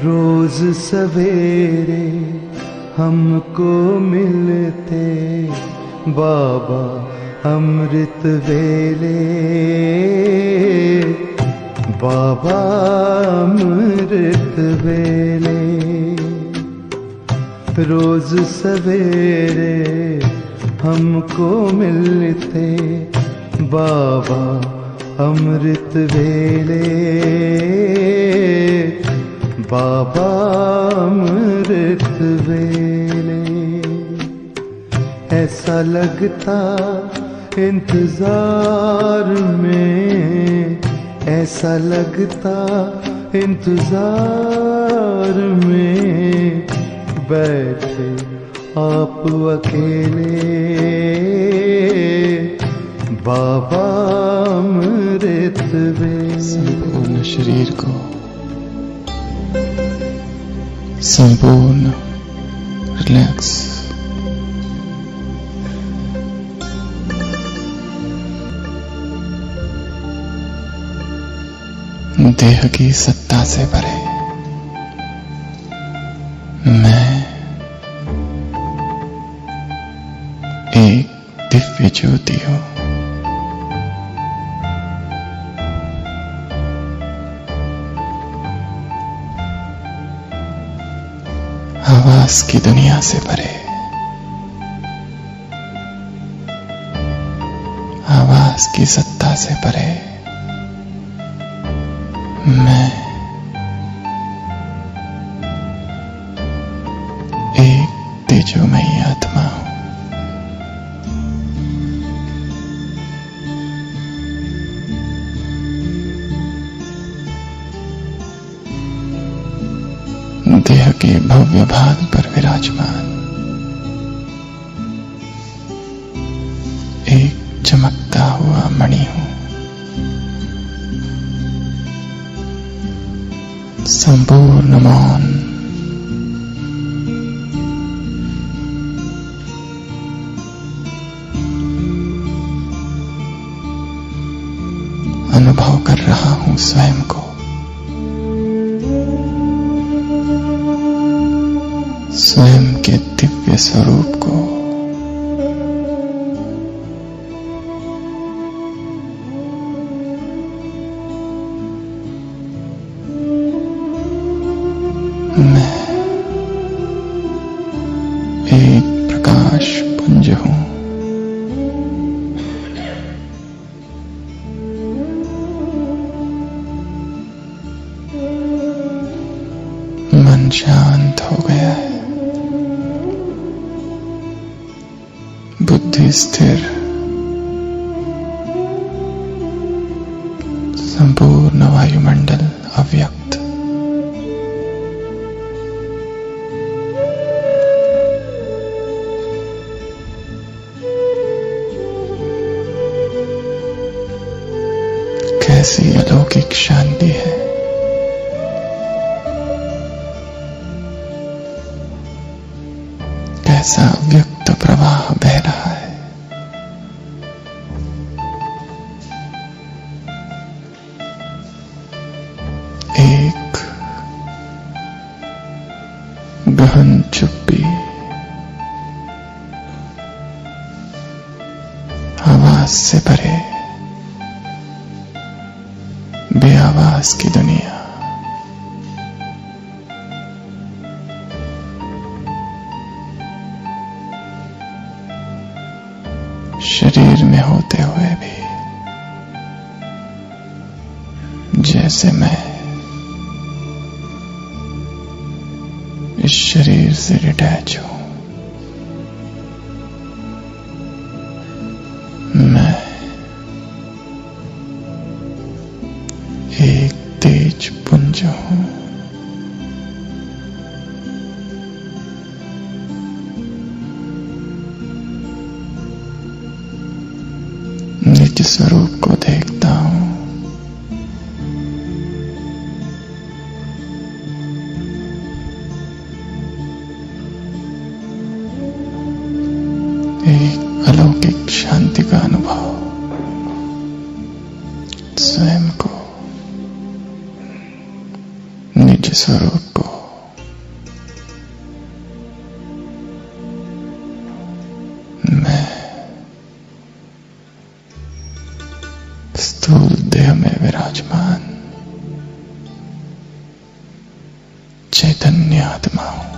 रोज सवेरे हमको मिलते बाबा अमृत वेले, बाबा अमृत वेले। रोज सवेरे हमको मिलते बाबा अमृत वेले, बाबा अमृत वेले। ऐसा लगता इंतजार में, ऐसा लगता इंतजार में, बैठे आप अकेले बाबा अमृत वेले। संपूर्ण शरीर को संपूर्ण रिलैक्स, देह की सत्ता से परे मैं एक दिव्य ज्योति हूं। आवाज की दुनिया से परे, आवाज की सत्ता से परे मैं एक तेजोमयी आत्मा हूं। देह के भव्य भाग पर विराजमान एक चमकता हुआ मणि हूं। संपूर्ण मौन, अनुभव कर रहा हूं स्वयं को, स्वयं के दिव्य स्वरूप को। मैं एक प्रकाश पुंज हूं। मन शांत हो गया है, बुद्धि स्थिर, संपूर्ण वायुमंडल अव्यक्त। कैसी अलौकिक शांति है। कैसा व्यक्त प्रवाह बह रहा है। एक गहन चुप्पी, आवाज से परे बेआवाज की दुनिया। शरीर में होते हुए भी जैसे मैं इस शरीर से डिटैच हूं। मैं जो हूं, निज स्वरूप को देखता हूं। एक अलौकिक शांति का अनुभव, स्वयं को, निज स्वरूप को मैं स्थूल देह में विराजमान चैतन्य आत्मा हूं।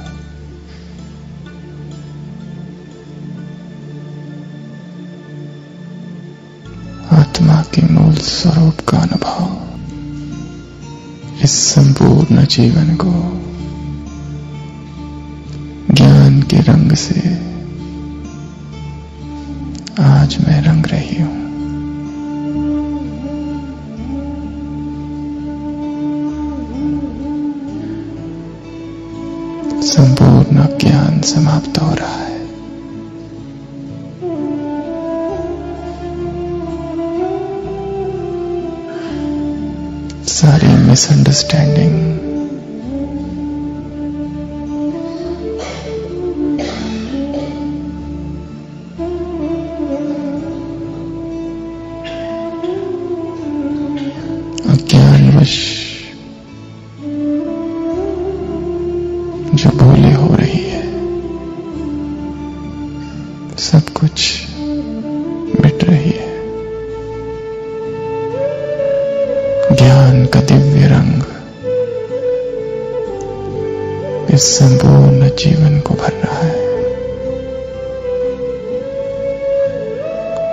आत्मा के मूल स्वरूप का अनुभव इस संपूर्ण जीवन को ज्ञान के रंग से आज मैं रंग रही हूं। संपूर्ण ज्ञान समाप्त हो रहा है। सारी मिसअंडरस्टैंडिंग, अज्ञानवश जो भूले हो रही है, सब कुछ मिट रही है। ज्ञान का दिव्य रंग इस संपूर्ण जीवन को भर रहा है।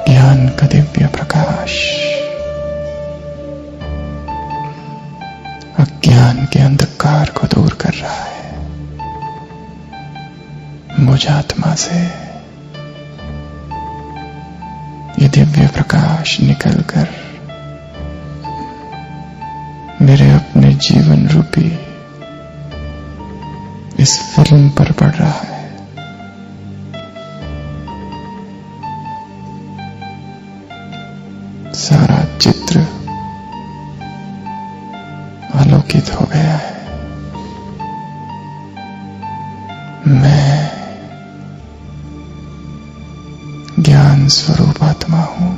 ज्ञान का दिव्य प्रकाश अज्ञान के अंधकार को दूर कर रहा है। मुझ आत्मा से ये दिव्य प्रकाश निकलकर मेरे अपने जीवन रूपी इस फिल्म पर पड़ रहा है। सारा चित्र आलोकित हो गया है। मैं ज्ञान स्वरूप आत्मा हूं।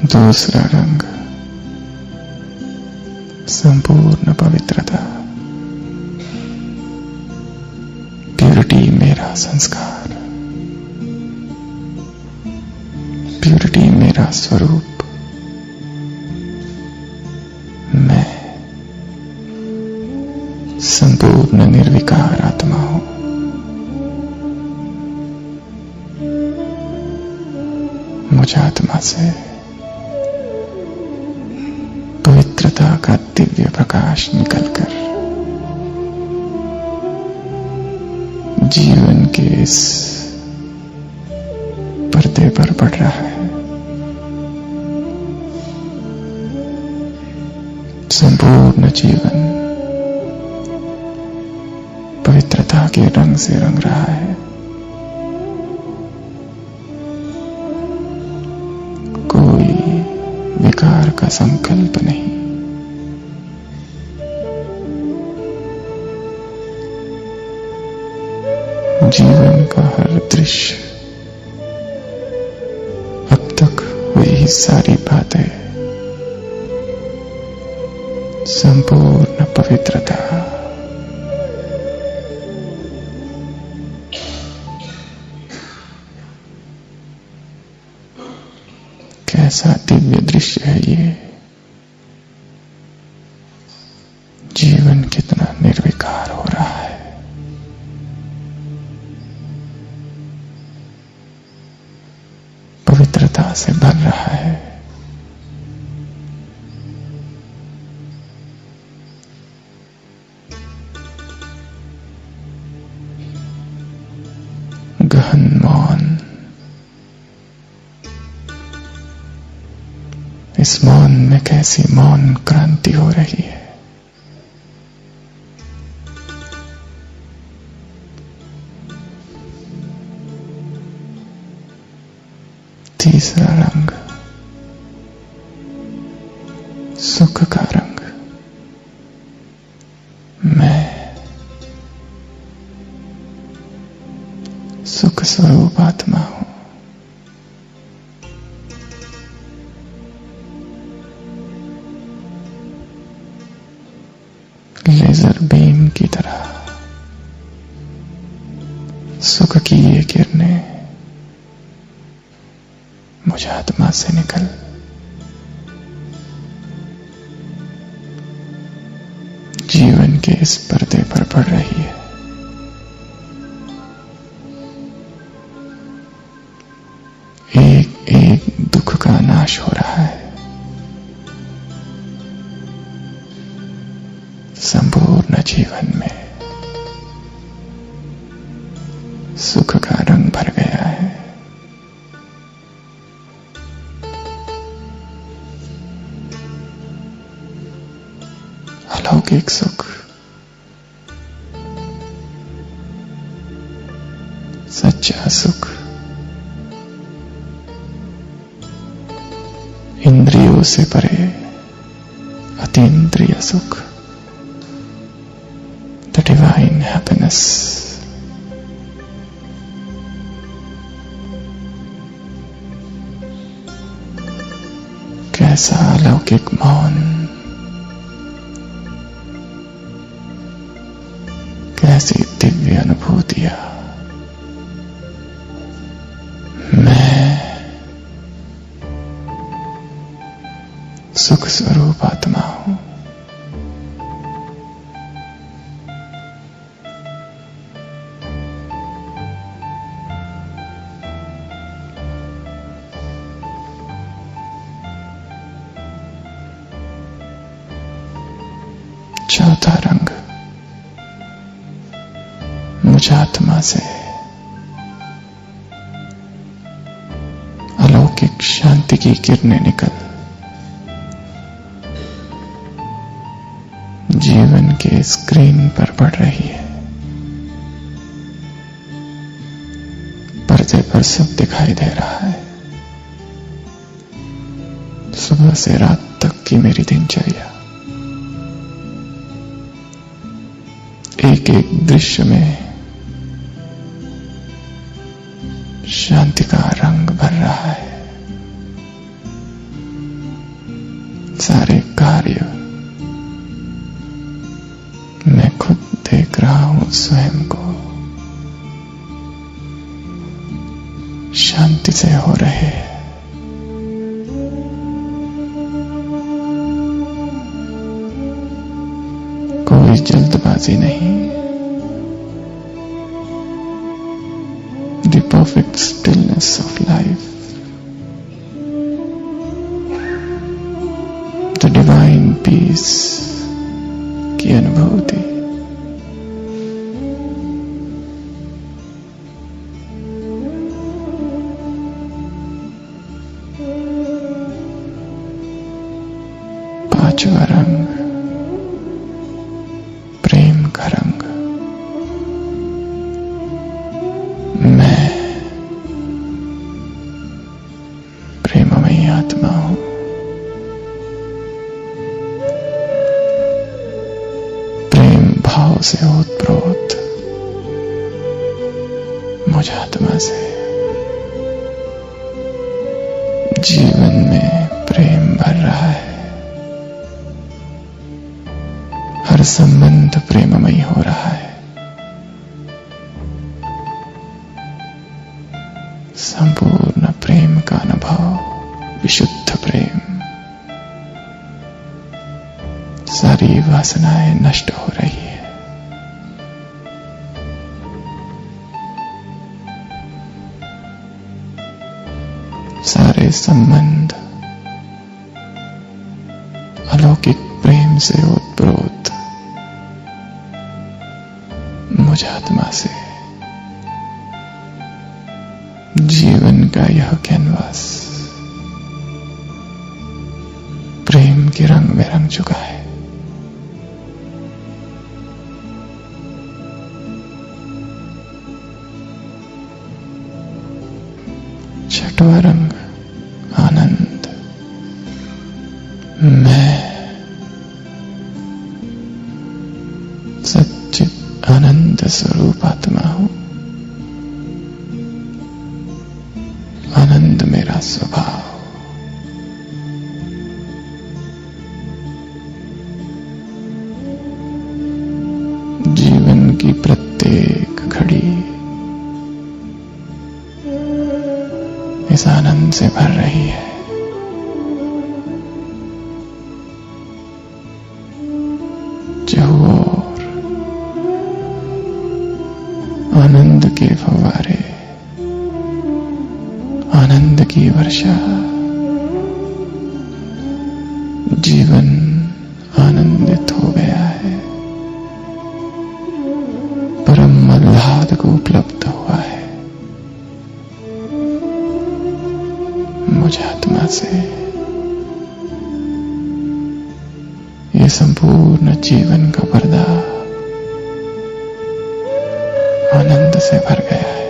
दूसरा रंग संपूर्ण पवित्रता, प्यूरिटी मेरा संस्कार, प्यूरिटी मेरा स्वरूप। मैं संपूर्ण निर्विकार आत्मा हूं। मुझ आत्मा से पवित्रता का दिव्य प्रकाश निकलकर जीवन के इस पर्दे पर पड़ रहा है। संपूर्ण जीवन पवित्रता के रंग से रंग रहा है। कोई विकार का संकल्प नहीं। जीवन का हर दृश्य, अब तक हुई सारी बातें, संपूर्ण पवित्रता। कैसा दिव्य दृश्य है ये। जीवन कितना निर्विकार हो रहा है। पवित्रता से भर रहा है। इस मौन में कैसी मौन क्रांति हो रही है। तीसरा रंग, सुख का रंग। मैं सुख स्वरूप आत्मा हूं। लेजर बीम की तरह सुख की ये किरणें मुझ आत्मा से निकल जीवन के इस पर्दे पर पड़ रही है। एक एक दुख का नाश हो रहा है। संपूर्ण जीवन में सुख का रंग भर गया है। अलौकिक सुख, सच्चा सुख, इंद्रियों से परे अतीन्द्रिय सुख, द डिवाइन हैप्पीनेस। कैसा अलौकिक मौन, कैसी दिव्य अनुभूतियां। मैं सुख स्वरूप आत्मा हूं। चौथा रंग, मुझ आत्मा से अलौकिक शांति की किरणें निकल जीवन के स्क्रीन पर पड़ रही है। पर्दे पर सब दिखाई दे रहा है। सुबह से रात तक की मेरी दिनचर्या, एक एक दृश्य में शांति का रंग भर रहा है। सारे कार्य मैं खुद देख रहा हूं, स्वयं को शांति से हो रहे हैं। कोई जल्दबाजी नहीं। The perfect stillness of life, the divine peace की अनुभूति। पांचवा रंग, प्रेम का रंग। मैं प्रेममयी आत्मा हूं। प्रेम भाव से ओतप्रोत मुझ आत्मा से जीवन में प्रेम भर रहा है। हर संबंध प्रेममयी हो रहा है। संपूर्ण प्रेम का अनुभव, विशुद्ध प्रेम। सारी वासनाएं नष्ट हो रही है। सारे संबंध अलौकिक प्रेम से ओतप्रोत मुझ आत्मा से जीवन का यह कैनवास के रंग में रंग चुका है। छठवां रंग आनंद। मैं सच्चित आनंद स्वरूप आत्मा हूं। आनंद मेरा स्वभाव। जीवन की प्रत्येक घड़ी इस आनंद से भर रही है। चहुओर आनंद के फव्वारे, आनंद की वर्षा। जीवन आनंदित हो गया है, परम आह्लाद को उपलब्ध हुआ है। मुझ आत्मा से ये संपूर्ण जीवन का पर्दा आनंद से भर गया है।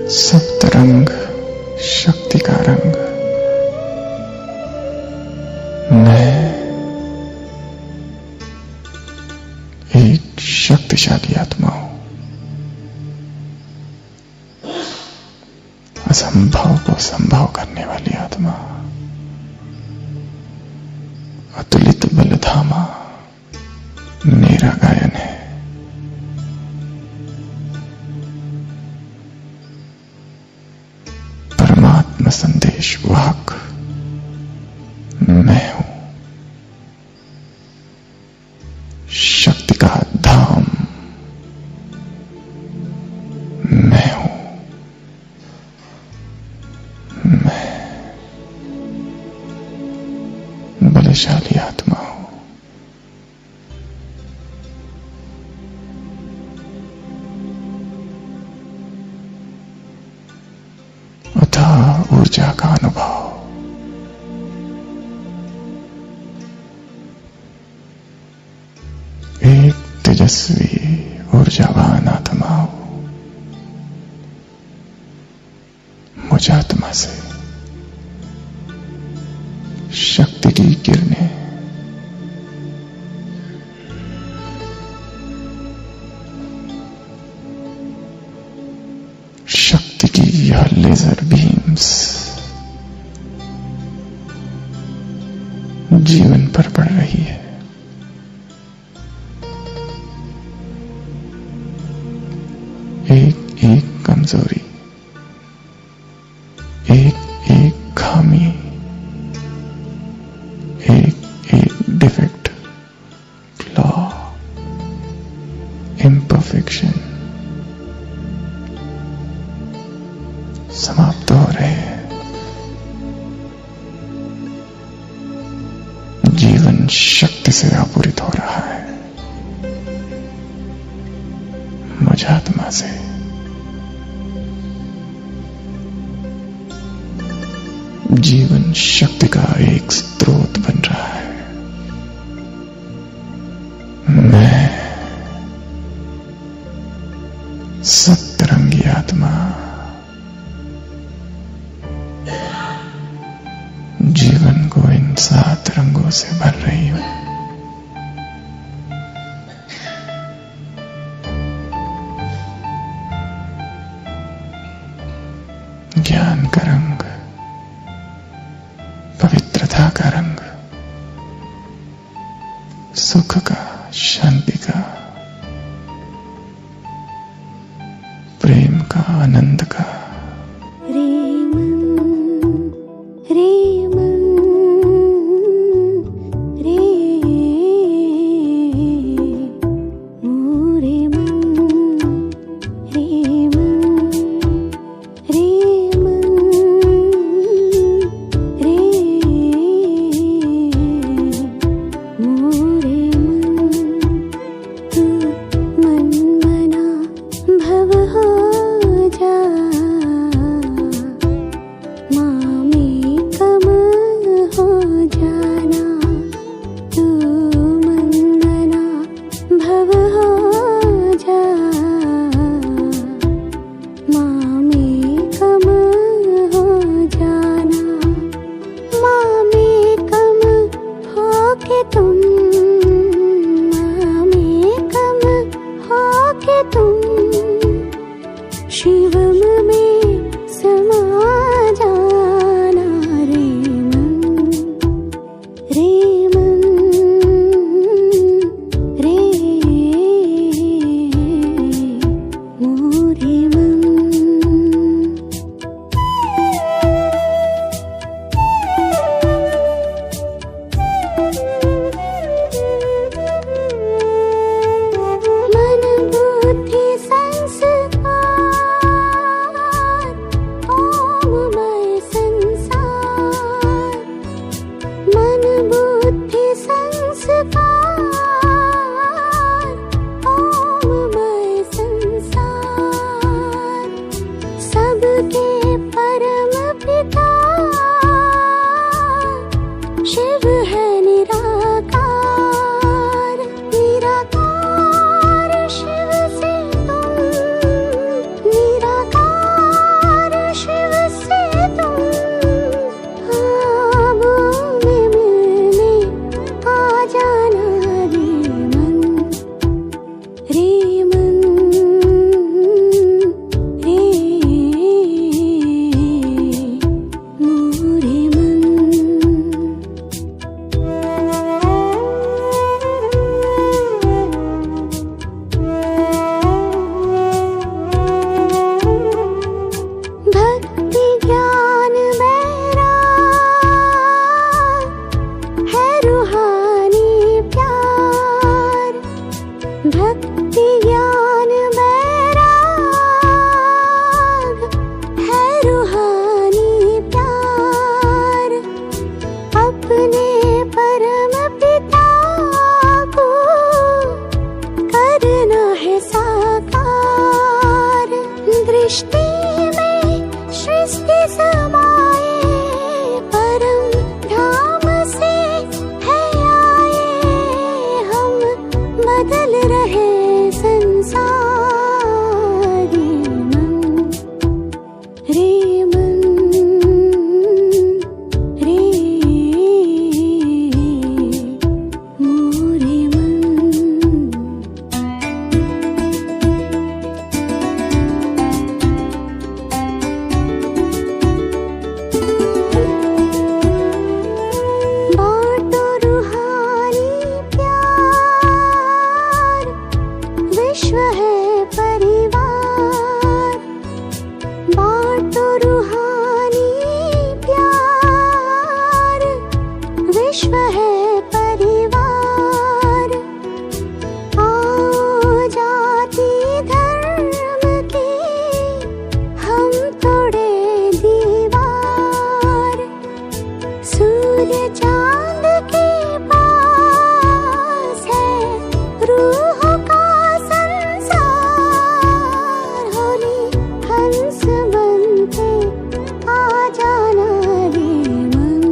सप्त रंग शक्ति का रंग। मैं एक शक्तिशाली आत्मा हूं। असंभव को संभव करने वाली आत्मा। अतुलित बलधामा मेरा गायन है। परमात्मा संदेश वाहक मैं हूं। शक्ति का धाम मैं हूं। मैं बलशाली आत्मा हूं। अथाह ऊर्जा का अनुभव। एक तेजस्वी ऊर्जावान आत्मा हूं। मुझ आत्मा से शक्ति की किरणें शक्ति की यह लेजर बीम्स जीवन पर पड़ रही है। एक एक कमजोरी, एक एक खामी, एक एक डिफेक्ट, फ्लॉ, इम्परफेक्शन समाप्त हो रहे हैं। जीवन शक्ति से आपूरित हो रहा है। मुझ आत्मा से जीवन शक्ति का एक स्रोत बन रहा है। मैं सप्तरंगी आत्मा जीवन को इन 7 रंगों से भर रही हूं। ज्ञान का रंग, पवित्रता का रंग, सुख का, शांति का, प्रेम का, आनंद का। ये चांद के पास है रूह का संसार। होली हंस बनके आ जाना रे मन,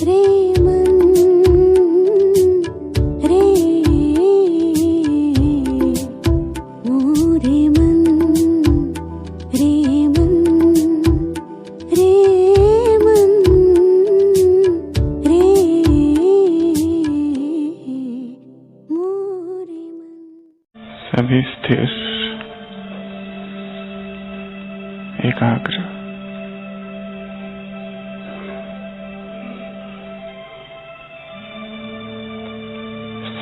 रे मन, रे मोरे मन, रे मन, रे मन, रे मोरे मन। सभी स्थिर, एकाग्र,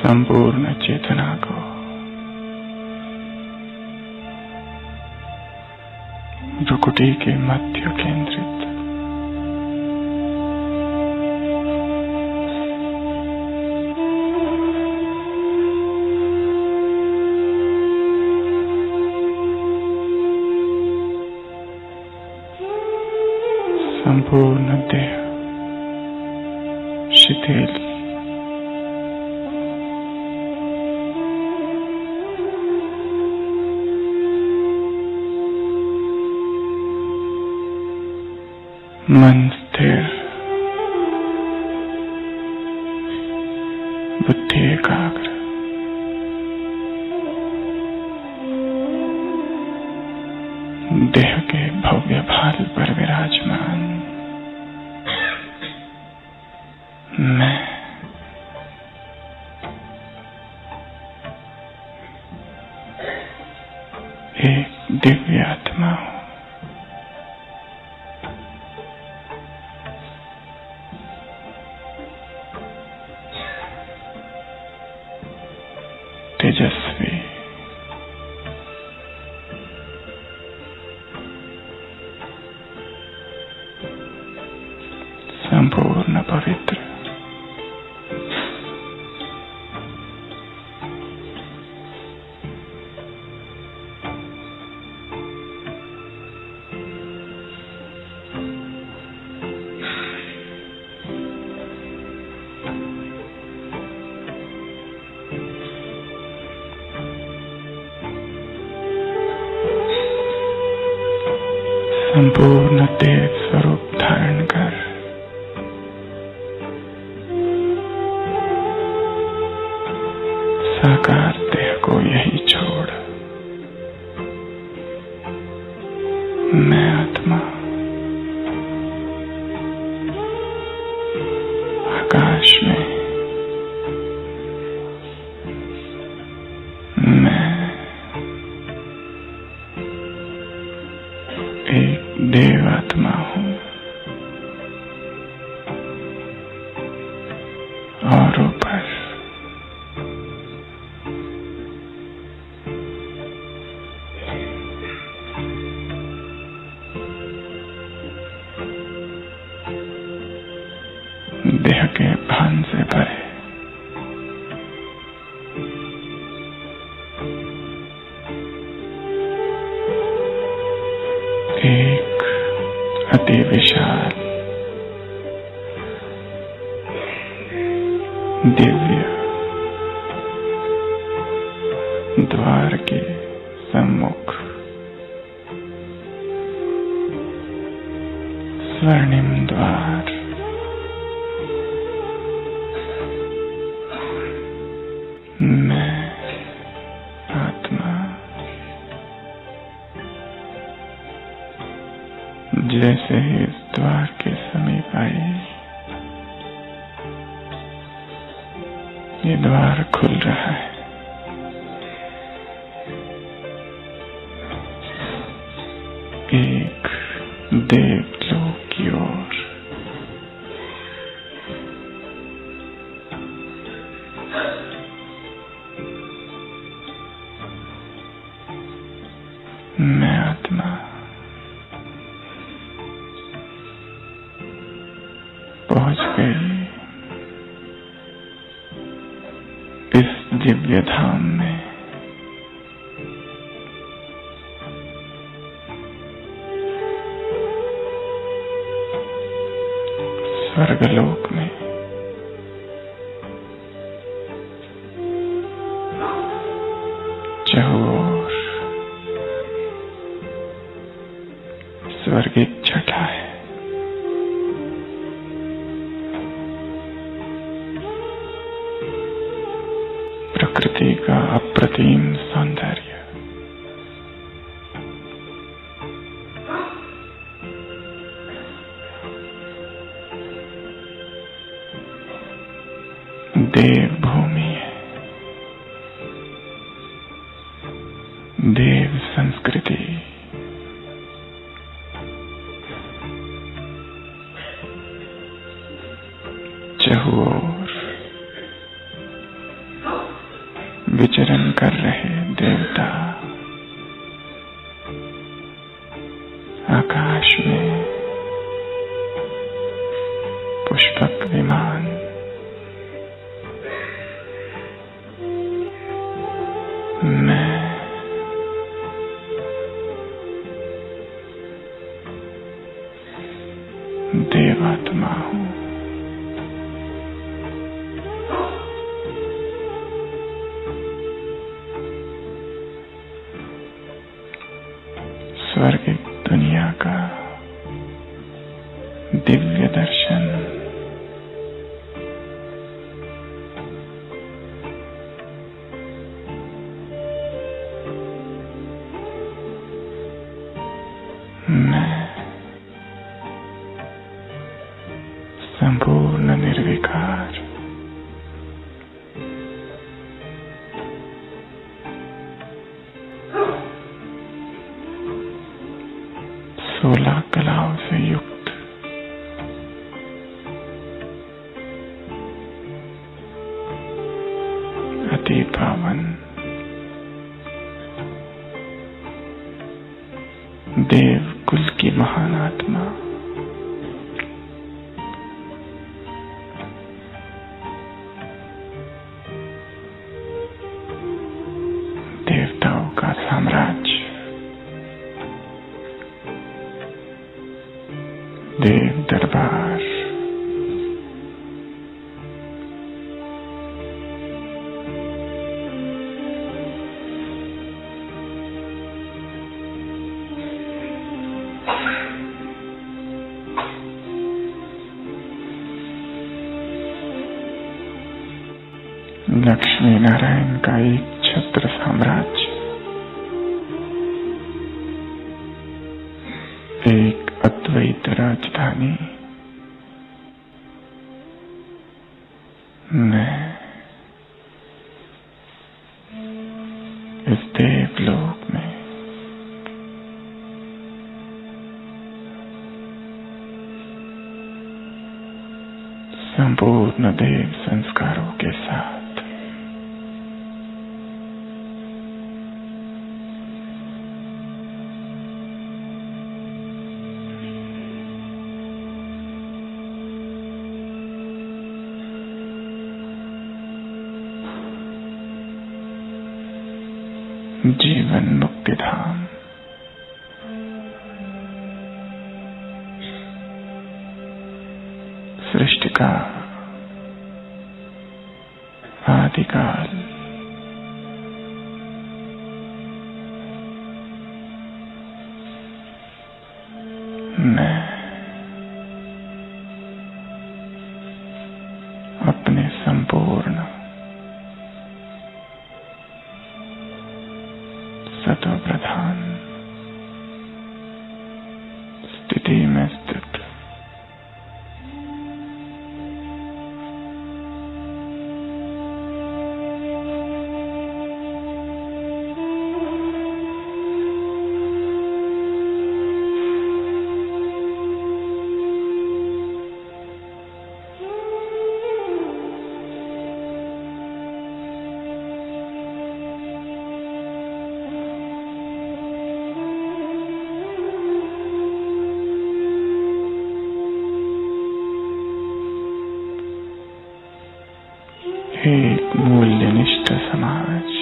संपूर्ण चेतना को भ्रुकुटी के मध्य केंद्रित, संपूर्ण देह शिथिल, मन स्थिर, बुद्धि एकाग्र, देह के भव्य भाल पर विराजमान मैं एक दिव्य आत्मा हूं। तेजस्वी, संपूर्ण पवित्र, संपूर्ण तेज स्वरूप धारण कर साकार देह को यही छोड़ मैं आत्मा आकाश में मैं एक देवात्मा हूं और ऊपर देह के भान से परे एक अति विशाल दिव्य द्वार के सम्मुख स्वर्णिम द्वार मैं आत्मा जैसे ही इस द्वार के समीप आई ये द्वार खुल रहा है। एक देवलोक की ओर मैं आत्मा पहुंच गई इस दिव्य धाम में। स्वर्गलोक में चहुओर स्वर्गिक छटा है। प्रकृति का अप्रतिम सौंदर्य, देव भूमि है, देव संस्कृति, चहुओर विचरण कर रहे देवता, आकाश में पुष्पक विमान, मैं देवात्मा हूं। स्वर्गिक दुनिया का दिव्य दर्शन, मैं संपूर्ण निर्विकार सोलह कलाओं से युक्त अति पावन देव कुल की महान आत्मा, देवताओं का साम्राज्य, देव दरबार, लक्ष्मी नारायण का एक छत्र साम्राज्य, एक अद्वैत राजधानी, मैं इस देवलोक में संपूर्ण देव संस्कारों के साथ जीवन मुक्ति धाम, सृष्टि का आदिकाल, मैं अपने संपूर्ण सतो प्रधान स्थिति में स्थित एक मूल्यनिष्ठ समाज,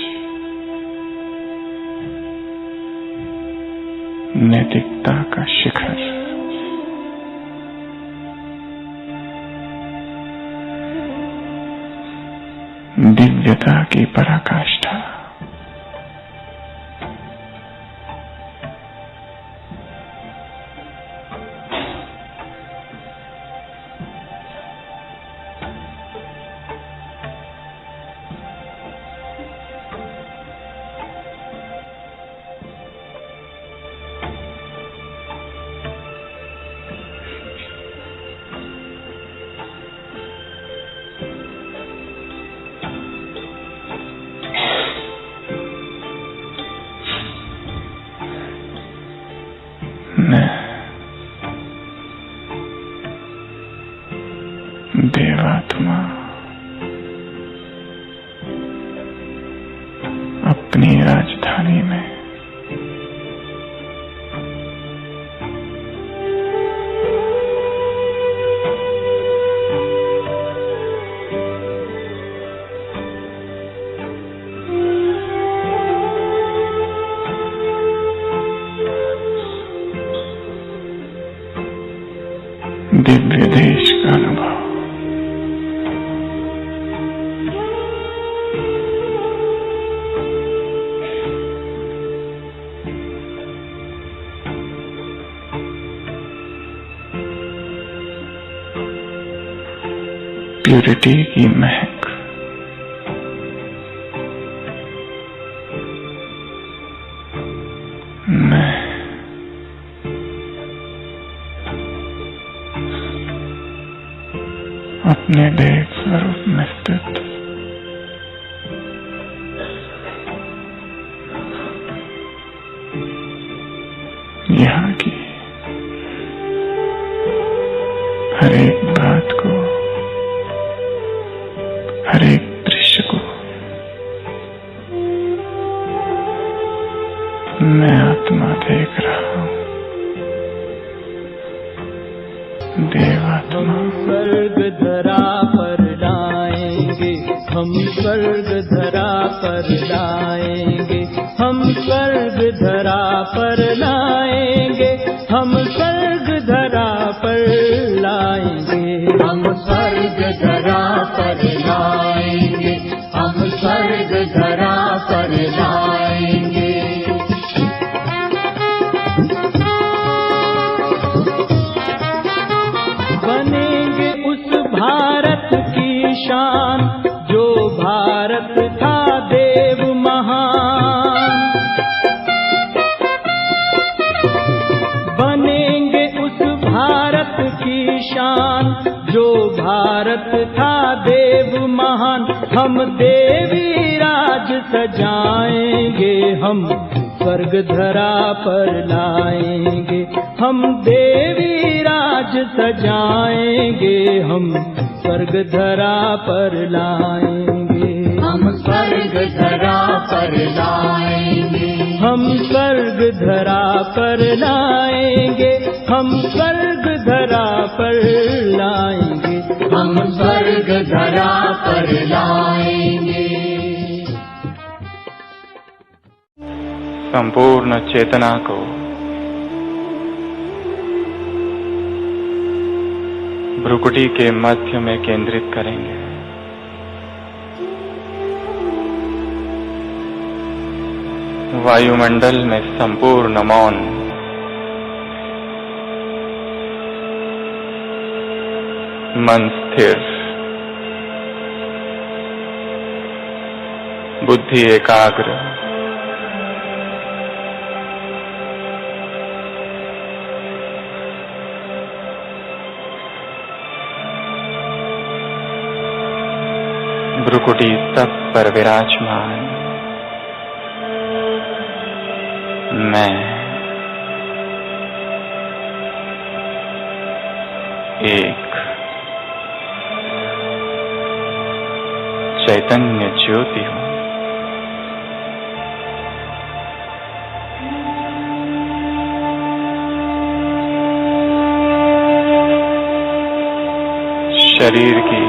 नैतिकता का शिखर, दिव्यता की पराकाष्ठा। मैं देवात्मा अपनी राजधानी में दिव्य देश का अनुभव। प्यूरिटी की महक। मैं अपने देव स्वरूप में स्थित यहाँ की हर एक बात को, हर एक दृश्य को मैं आत्मा देख रहा हूँ। देवात्मा। स्वर्ग धरा पर लाएंगे, हम स्वर्ग धरा पर लाएंगे, हम स्वर्ग धरा पर लाएंगे, हम स्वर्ग धरा पर लाएंगे, हम स्वर्ग धरा पर लाएंगे, हम स्वर्ग धरा पर लाएंगे। बनेंगे उस भारत की शान जो भारत था देव महान। बनेंगे उस भारत की शान जो भारत था देव महान। हम देवी राज सजाएंगे, हम स्वर्ग धरा पर लाएंगे, हम देवी राज सजाएंगे, हम स्वर्ग धरा पर लाएंगे, हम स्वर्ग धरा पर लाएंगे, हम स्वर्ग धरा पर लाएंगे, हम स्वर्ग धरा पर लाएंगे, हम स्वर्ग धरा पर लाएंगे। संपूर्ण चेतना को भ्रुकुटी के मध्य में केंद्रित करेंगे। वायुमंडल में संपूर्ण मौन। मन स्थिर, बुद्धि एकाग्र। भ्रुकुटी तप पर विराजमान। मैं एक चैतन्य ज्योति हूँ। शरीर की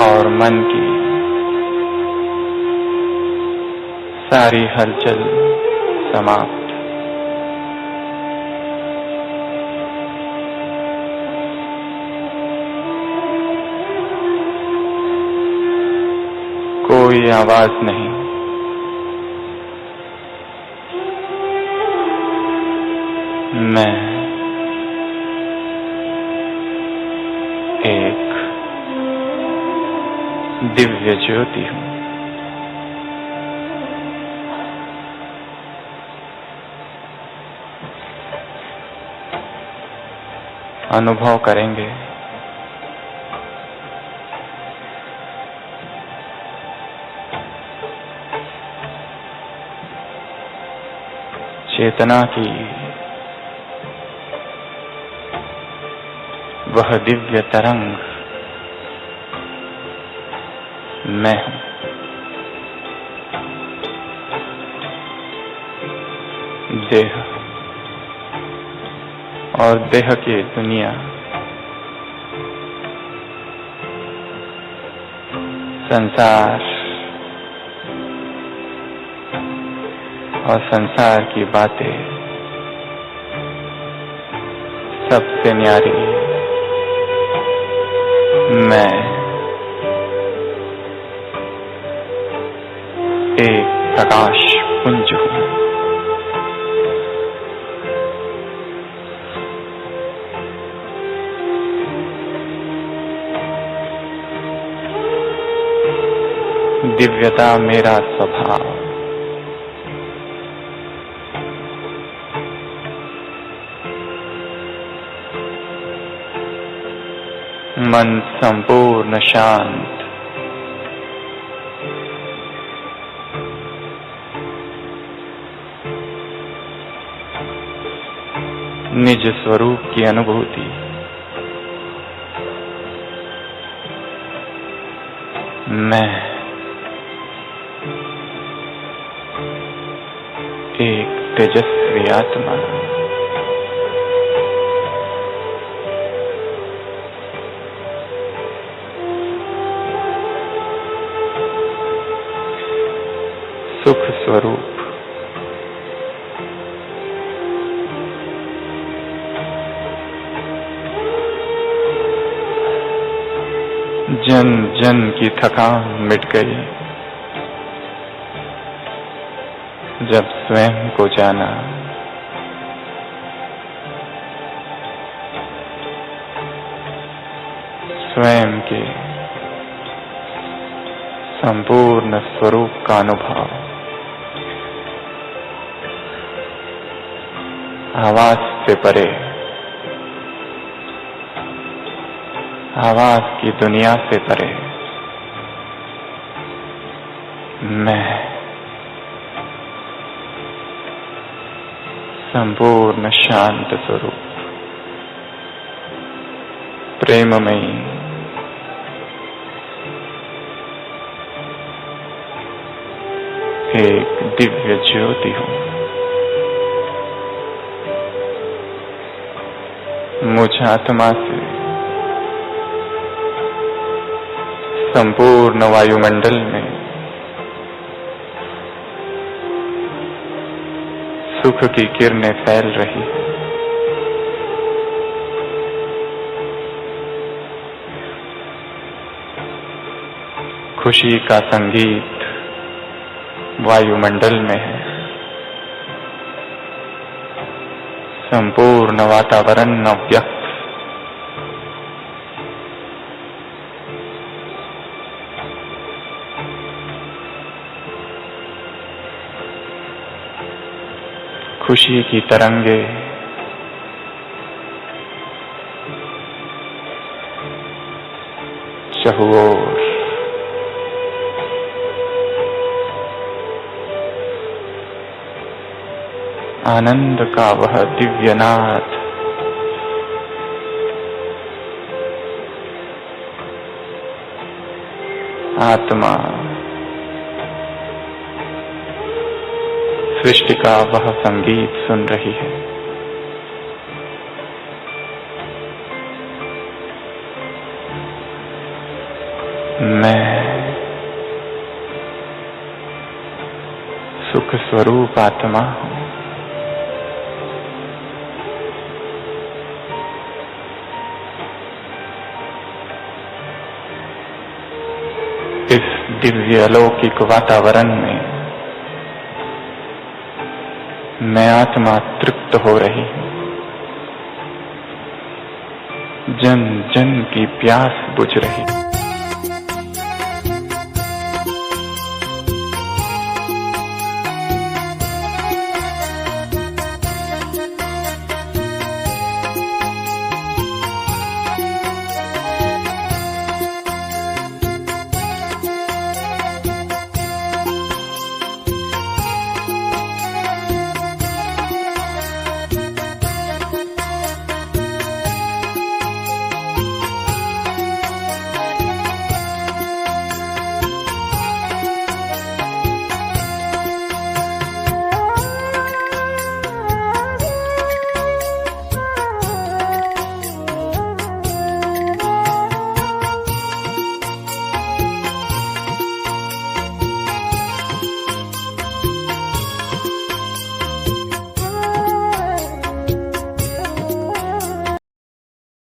और मन की सारी हलचल समाप्त। कोई आवाज नहीं, मैं एक दिव्य ज्योति हूं। अनुभव करेंगे चेतना की वह दिव्य तरंग मैं हूं। देह और देह की दुनिया संसार और संसार की बातें सबसे न्यारी मैं एक प्रकाश पुंज हूं। दिव्यता मेरा स्वभाव, मन संपूर्ण शांत, निज स्वरूप की अनुभूति, मैं एक तेजस्वी आत्मा, सुख स्वरूप, जन जन की थकान मिट गई जब स्वयं को जाना। स्वयं के संपूर्ण स्वरूप का अनुभव आवाज से परे, आवाज की दुनिया से परे मैं संपूर्ण शांत स्वरूप, प्रेममयी, एक दिव्य ज्योति हूं। मुझ आत्मा से संपूर्ण वायुमंडल में सुख की किरणें फैल रही है। खुशी का संगीत वायुमंडल में है। संपूर्ण वातावरण अव्यक्त, खुशी की तरंगे चहुओर, आनंद का वह दिव्य नाद आत्मा सृष्टि का वह संगीत सुन रही है। मैं सुख स्वरूप आत्मा हूं। इस दिव्य अलौकिक वातावरण में मैं आत्मा तृप्त हो रही हूँ। जन जन की प्यास बुझ रही।